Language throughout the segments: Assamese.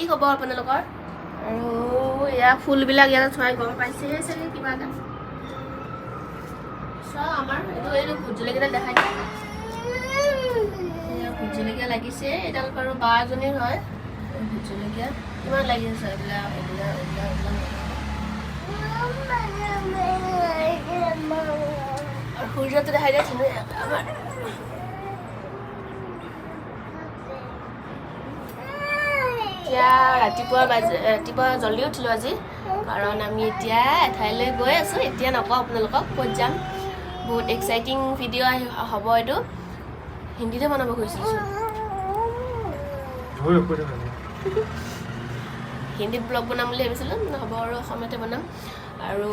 কি খবৰ আপোনালোকৰ? আৰু এয়া ফুলবিলাক ইয়াত থোৱাই গম পাইছেহে চাগে কিবা এটা চোৱা আমাৰ এইটো ভোট জলকীয়া দেখাই দিয়া এয়া ভোট জলকীয়া লাগিছে এডাল বাৰু বা এজনীৰ হয় ভোট জলকীয়া কিমান লাগি আছে এইবিলাক আৰু সূৰ্যটো দেখাই দিয়া ধুনীয়াকৈ আমাৰ এতিয়া ৰাতিপুৱা জল্দি উঠিলোঁ আজি কাৰণ আমি এতিয়া এঠাইলৈ গৈ আছোঁ এতিয়া নকওঁ আপোনালোকক ক'ত যাম বহুত এক্সাইটিং ভিডিঅ' হ'ব এইটো হিন্দীতে বনাব খুজিছোঁ হিন্দীত ব্লগ বনাম বুলি ভাবিছিলোঁ নহ'ব আৰু অসমীয়াতে বনাম আৰু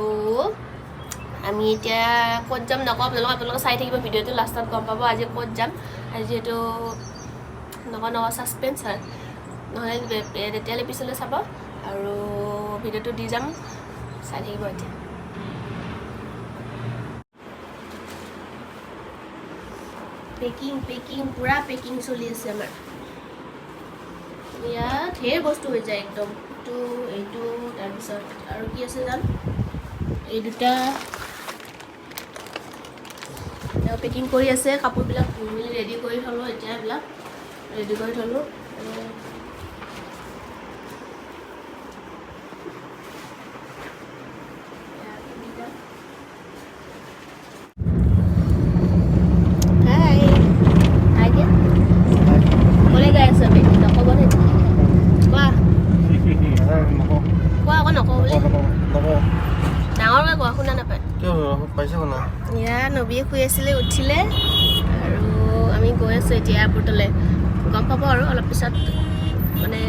আমি এতিয়া ক'ত যাম নকওঁ আপোনালোকে চাই থাকিব ভিডিঅ'টো লাষ্টত গম পাব আজি ক'ত যাম আজি যিহেতু নকওঁ ছাছপেঞ্চ হয় নহ'লে তেতিয়ালৈ পিছলৈ চাব আৰু ভিডিঅ'টো দি যাম চাই থাকিব এতিয়া পেকিং পূৰা পেকিং চলি আছে আমাৰ ইয়াত ঢেৰ বস্তু হৈ যায় একদম এইটো তাৰপিছত আৰু কি আছে জান এই দুটা পেকিং কৰি আছে কাপোৰবিলাক ধুই মেলি ৰেডি কৰি থ'লোঁ এতিয়া এইবিলাক ৰেডি কৰি থ'লোঁ নবীয়ে শুই আছিলে উঠিলে আৰু আমি গৈ আছোঁ এতিয়া এয়াৰপৰ্টলৈ গম পাব আৰু অলপ পিছত মানে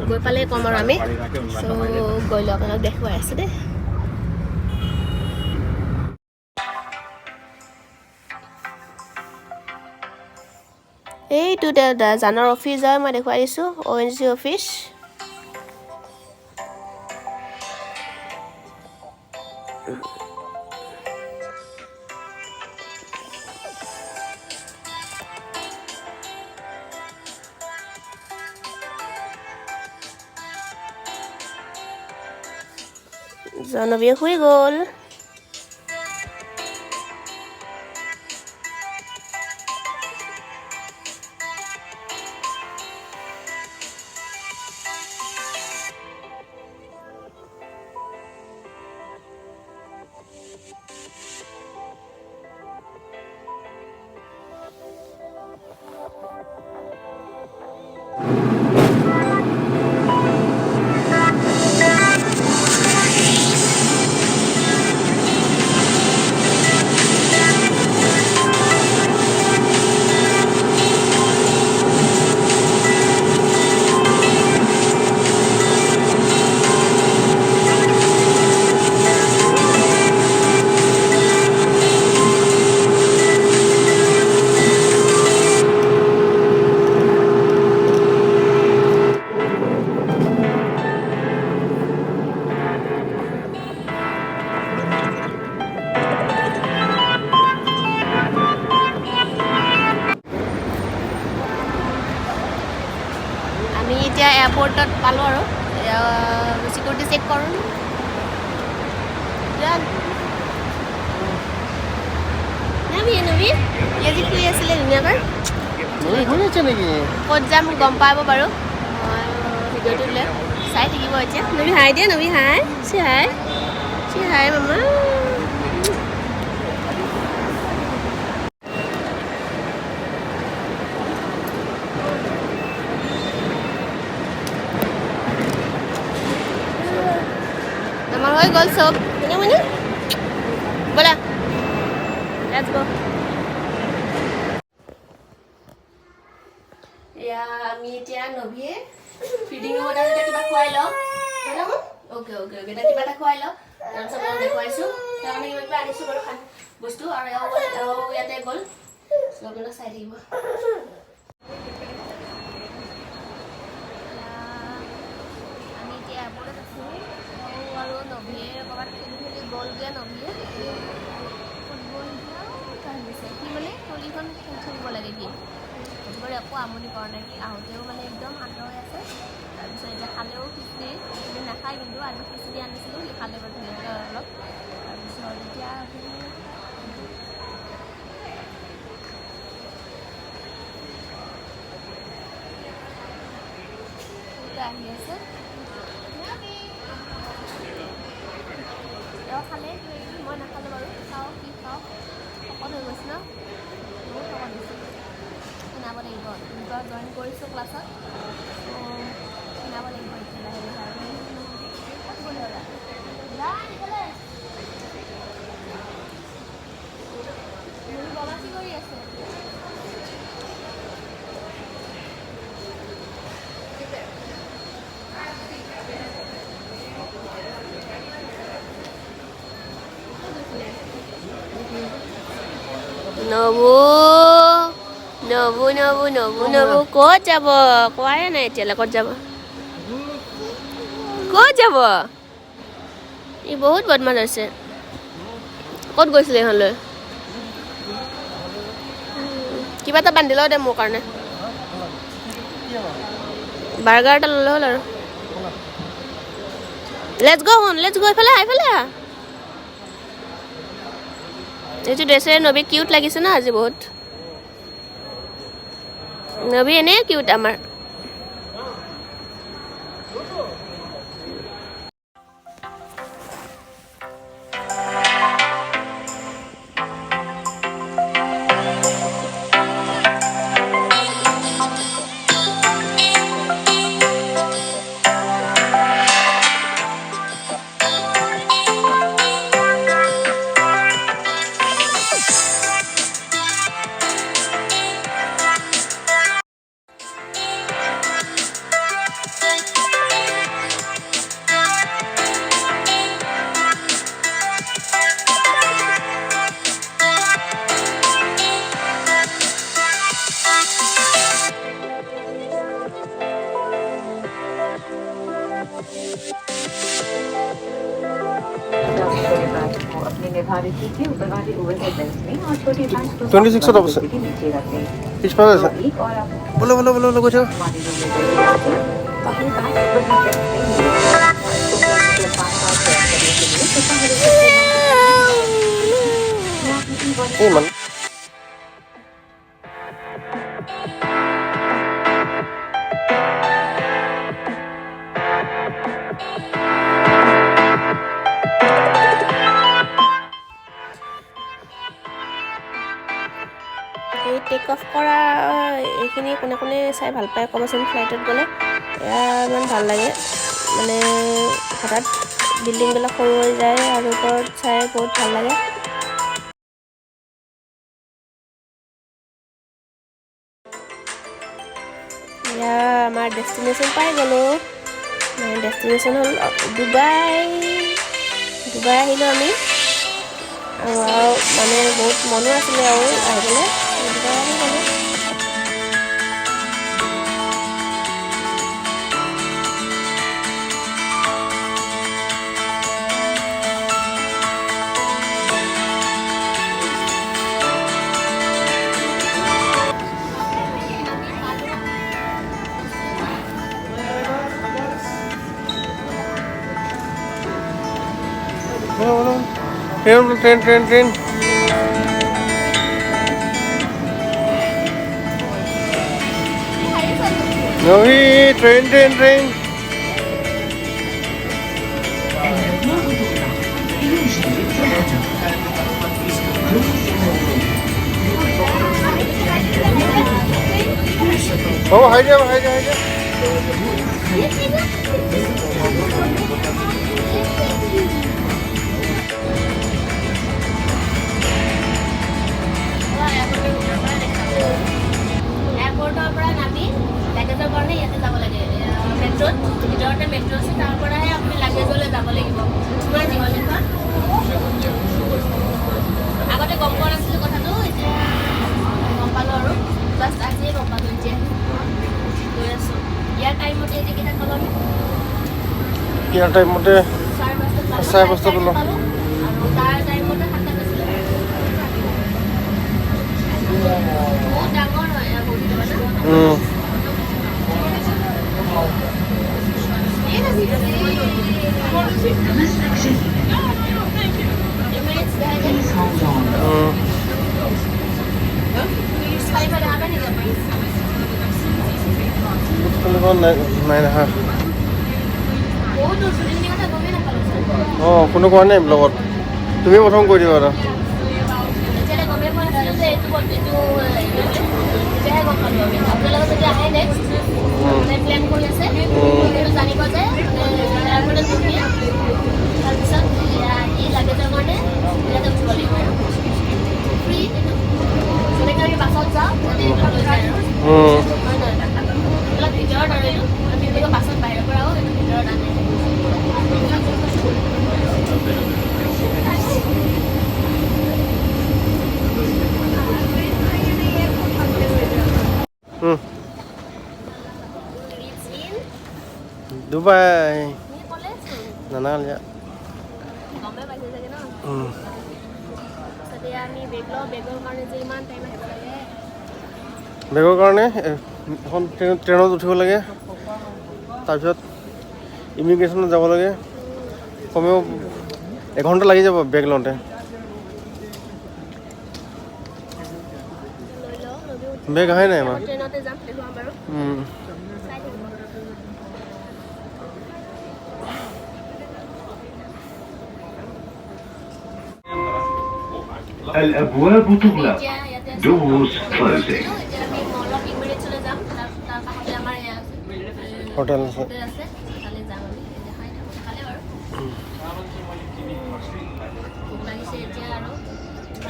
গৈ পালেই ক'ম আৰু আমি চ' গৈ লওক আপোনাক দেখুৱাই আছোঁ দেই এইটো জানৰ অফিচ হয় মই দেখুৱাই দিছোঁ ONGC অফিচ জনবীয়ে শুই গ'ল এতিয়া এয়াৰপৰ্টত পালোঁ আৰু চিকিউৰিটি চেক কৰোঁ নবী আজি শুই আছিলে ধুনীয়াকৈ ক'ত যাম গম পাব বাৰু ভিডিঅ'টো দিলে চাই থাকিব এতিয়া নবী হাই দিয়া নবী হাই হাই মামা হৈ গ'ল চব মানে ব'লা লেটছ গো এয়া আমি এতিয়া নবীয়ে ফিডিং ৰুমত আছে কিবা খুৱাই লওঁ অ'কে এতিয়া কিবা এটা খুৱাই লওঁ তাৰপিছত মই দেখুৱাইছোঁ তাৰমানে কিবা কিবা আনিছোঁ বাৰু বস্তু আৰু ইয়াতে গ'ল আপোনালোকে চাই থাকিব আমি এতিয়া এয়াৰপৰ্টত আছোঁ আৰু নবীয়ে ক'ৰবাত খেলি গ'লগৈ নবীয়ে ফুটবল সি মানে কলিখন খেলিব লাগে কি বাৰু একো আমনি কৰা নাই কি আহোঁতেও মানে একদম একদম শান্ত হৈ আছে তাৰপিছত এতিয়া খালেও খিচিৰি এনে নাখায় কিন্তু আজি খিচিৰি আনিছিলোঁ সি খালে বাৰু ধুনীয়াকৈ অলপ তাৰপিছত এতিয়া আহি আছে তেওঁ খালে মই নাখালোঁ বাৰু চাওঁ কি খাওঁ শকত হৈ গৈছে ন বহুত শকত হৈছে কিনাব লাগিব দুবাৰ জইন কৰিছোঁ ক্লাছত কিনাব লাগিব এতিয়া লাহে লাহে আৰু বাবা কি কৰি আছে নবু নবু নবু নবু নবু ক'ত যাব কোৱাই নাই এতিয়ালৈ ক'ত যাব ক'ত যাব ই বহুত বদমাছ হৈছে ক'ত গৈছিলে ইহঁতলৈ কিবা এটা বান্ধি লওঁ দে মোৰ কাৰণে বাৰ্গাৰ এটা ল'লে হ'ল আৰু লেটছ গ' এইফালে এইটো ড্ৰেছেৰে নবী কিউট লাগিছে না আজি বহুত নবী এনেই কিউট আমাৰ এই টেক অফ কৰা এইখিনি কোনে কোনে চাই ভাল পায় ক'বচোন ফ্লাইটত গ'লে ইমান ভাল লাগে মানে হঠাৎ বিল্ডিংবিলাক সৰু হৈ যায় আৰু ওপৰত চাই বহুত ভাল লাগে এয়া আমাৰ ডেষ্টিনেশ্যন পাই গ'লোঁ ডেষ্টিনেশ্যন হ'ল ডুবাই আহিলোঁ আমি আৰু মানে বহুত মনো আছিলে আৰু আহিবলৈ ডুবাই আহি গ'লোঁ train Navi train Oh, hi there. এয়াৰপৰ্টৰ পৰা নামি লাগেজৰ কাৰণে ইয়াতে যাব লাগে মেট্ৰ'ত ভিতৰতে মেট্ৰ' আছে তাৰ পৰাহে আপুনি লাগেজলৈ যাব লাগিব তোমাৰ জীৱনখন আগতে গম পোৱা নাছিলোঁ কথাটো এতিয়া গম পালোঁ আৰু জাষ্ট আজিয়ে গম পালোঁ এতিয়া গৈ আছোঁ ইয়াৰ টাইমতে এতিয়া কেইটা কলম ইয়াৰ টাইমতে 5:30 পালোঁ আৰু তাৰ টাইমতে 7টা গৈছিলে বহুত ডাঙৰ হয় বহুত নাই দেখা বহুত দূৰ শ্বুটিং কথা গমেই নাপালোঁ ছাৰ অঁ কোনো কোৱা নাই ব্লগত তুমি প্ৰথম কৈ দিবা এটা তেতিয়ালৈ গমেই পোৱা নাছিলোঁ যে এইটো তেতিয়াহে গম পালোঁ আমি আপোনালোকে যদি আহে নেক্সট মানে প্লেন কৰি আছে সেইটো জানিব যে এয়াৰপৰ্টত বহি তাৰপিছত এই লাগেজৰ কাৰণে ইয়াতে উঠিব লাগিব আৰু ফ্ৰী এইটো যেনেকৈ আমি বাছত যাওঁ তাতে এইটো লৈ যায় আৰু হয় নহয় এইবিলাক ভিতৰত আৰু এইটো আমি যেনেকৈ বাছত বাহিৰৰ পৰা আহোঁ এইটো ভিতৰত আনে ডুবাই তুমি ক'লেচোন নানাল গমেই পাইছে চাগে ন তেতিয়া আমি বেগ লওঁ বেগৰ কাৰণে যে ইমান টাইম আহিব লাগে বেগৰ কাৰণে এখন ট্ৰেইনত উঠিব লাগে তাৰপিছত ইমিগ্ৰেশ্যনত যাব লাগে কমেও এঘণ্টা লাগি যাব বেগ লওঁতে লৈ লওঁ বেগ আহাই নাই আমাৰ ট্ৰেইনতে যাম দেখুৱাম বাৰু চাই থাকিব الأبواب تغلق. এতিয়া ইয়াতে Doors closing. এতিয়া আমি মল অফ ইমিৰেটছলৈ যাম তাৰ কাষতে আমাৰ এয়া আছে হোটেল আছে হোটেল আছে তালৈ যাম আমি দেখাই থাকোঁ দেখালে বাৰু ভোক লাগিছে এতিয়া আৰু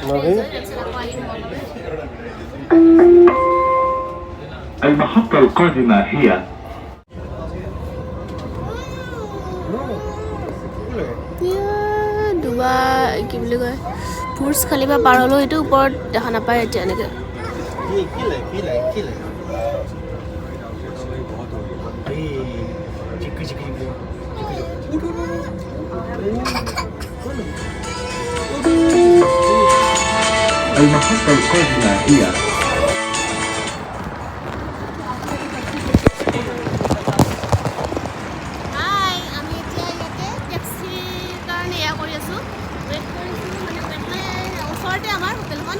নভি তাৰপিছত আকৌ আহিম মল অফ المحطة القادمة هي ডুবাই কি বুলি কয় বুৰ্জ খালিফা পাৰ হ'লেও সেইটো ওপৰত দেখা নাপায় এতিয়া এনেকৈ المحطة القادمة هي হাই আমি এতিয়া ইয়াতে টেক্সিৰ কাৰণে এয়া কৰি আছোঁ ৱেইট কৰিছোঁ মানে ওচৰতে আমাৰ হোটেলখন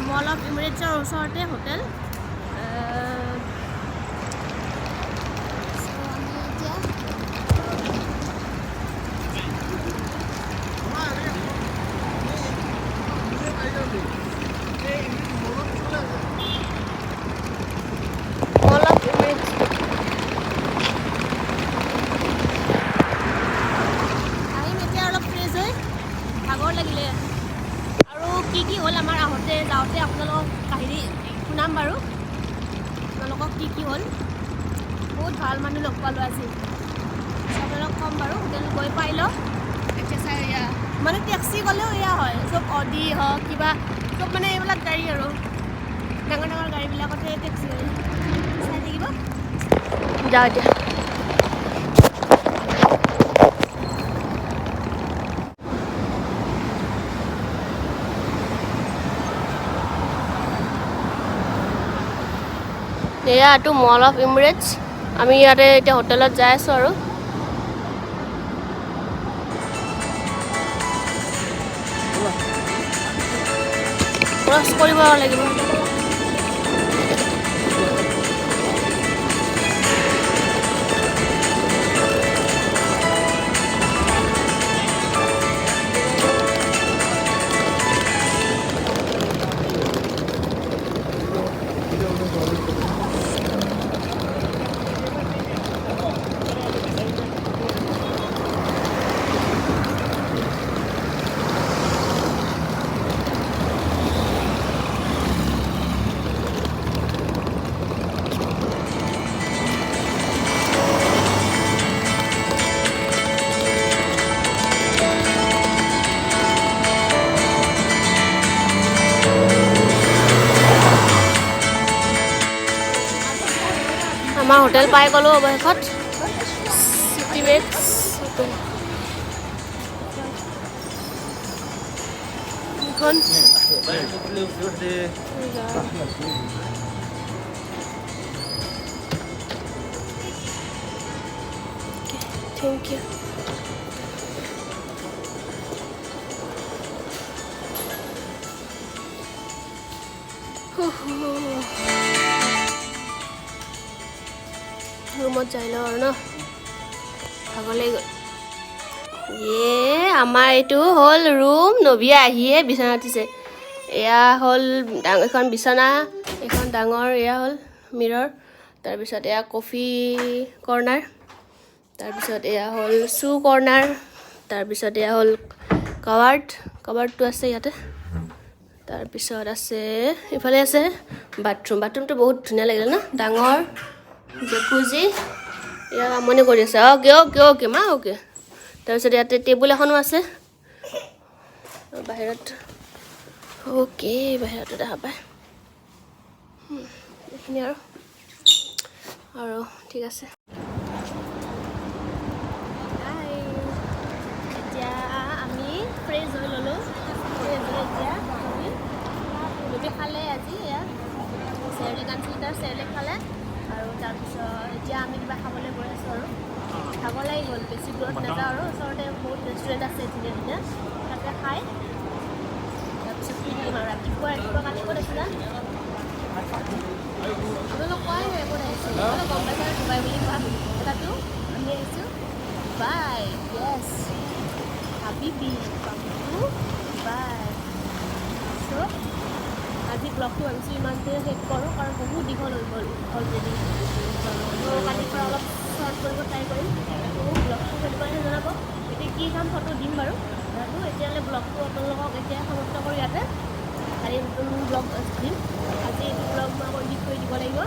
মল অফ ইমিৰেটছৰ ওচৰতে হোটেল মল অফ ইমিৰেটছ আহিম এতিয়া অলপ ফ্ৰেছ হৈ ভাগৰ লাগিলে আৰু কি হ'ল আমাৰ আহোঁতে যাওঁতে আপোনালোকক কাহিনী শুনাম বাৰু আপোনালোকক কি হ'ল বহুত ভাল মানুহ লগ পালোঁ আজি আপোনালোকক ক'ম বাৰু হোটেল গৈ পাই লওক এতিয়া চাই এয়া মানে টেক্সি গ'লেও এয়া হয় চব অডি হওক কিবা চব মানে এইবিলাক গাড়ী আৰু ডাঙৰ ডাঙৰ গাড়ীবিলাকতহে টেক্সি গাড়ী চাই থাকিব যাওঁ এতিয়া এয়াটো মল অফ ইমিৰেটছ আমি ইয়াতে এতিয়া হোটেলত যাই আছোঁ আৰু ক্ৰছ কৰিব লাগিব আমাৰ হোটেল পাই গ'লোঁ অৱশেষত চিটি বেক্স এখন থেংক ইউ ৰুমত যাই লওঁ আৰু ন ভাগৰ লাগি গ'ল আমাৰ এইটো হ'ল ৰুম নবিয়া আহিয়ে বিচনা উঠিছে এয়া হ'ল এখন বিচনা এখন ডাঙৰ এয়া হ'ল মিৰৰ তাৰপিছত এয়া কফি কৰ্নাৰ তাৰপিছত এয়া হ'ল শ্বু কৰ্নাৰ তাৰপিছত এয়া হ'ল কাৱাৰ্ডটো আছে ইয়াতে তাৰপিছত আছে ইফালে আছে বাথৰুমটো বহুত ধুনীয়া লাগিলে ন ডাঙৰ জেকুজি এয়া আমনি কৰি আছে অ'কে মা অ'কে তাৰপিছত ইয়াতে টেবুল এখনো আছে বাহিৰত অ'কে বাহিৰতো দেখা পায় এইখিনি আৰু ঠিক আছে এতিয়া আমি ফ্ৰেছ হৈ ল'লোঁ এতিয়া নদী খালে আজি এয়া চেৰেলেক আনিছিল তাৰ চেৰেলেক খালে আৰু তাৰপিছত এতিয়া আমি কিবা খাবলৈ গৈ আছোঁ আৰু খাব লাগি গ'ল বেছি দূৰত নাযাওঁ আৰু ওচৰতে বহুত ৰেষ্টুৰেণ্ট আছে ধুনীয়া ধুনীয়া তাতে খাই তাৰপিছত কি দিম আৰু ৰাতিপুৱা কালি ক'ত আছিলা আপোনালোক কোৱাই নাই ক'ত আহিছোঁ গম পাইছে আৰু ডুবাই বুলি কোৱা তাতো আমি আহিছোঁ বাই য়েছ হাবিবি বাই চ' আজি ব্লগটো ভাবিছোঁ ইমানতে শেষ কৰোঁ কাৰণ বহুত দীঘল হৈ গ'ল অলৰেডি ত' কালিৰ পৰা অলপ শ্বৰ্ট কৰিব ট্ৰাই কৰিম ব্লগটো কেনেকুৱাহে জনাব এতিয়া কি কাম ফটো দিম বাৰু আৰু এতিয়ালৈ ব্লগটো আপোনালোকক এতিয়া সমাপ্ত কৰি ইয়াতে কালি নতুন ব্লগ দিম আজি এইটো ব্লগ মই আকৌ এডিট কৰি দিব লাগিব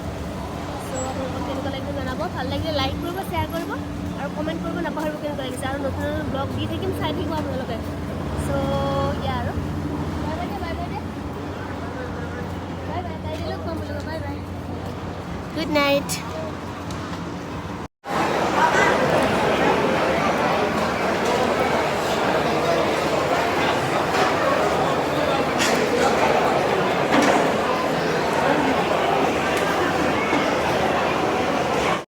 চ' আপোনালোকক কেনেকুৱা লাগিব জনাব ভাল লাগিলে লাইক কৰিব শ্বেয়াৰ কৰিব আৰু কমেণ্ট কৰিব নাপাহৰিব কেনেকুৱা লাগিছে আৰু নতুন নতুন ব্লগ দি থাকিম চাই থাকিব আপোনালোকে চ' ইয়া আৰু বাই বাই তাই দিলেও কম বুলি বাই বাই গুড নাইট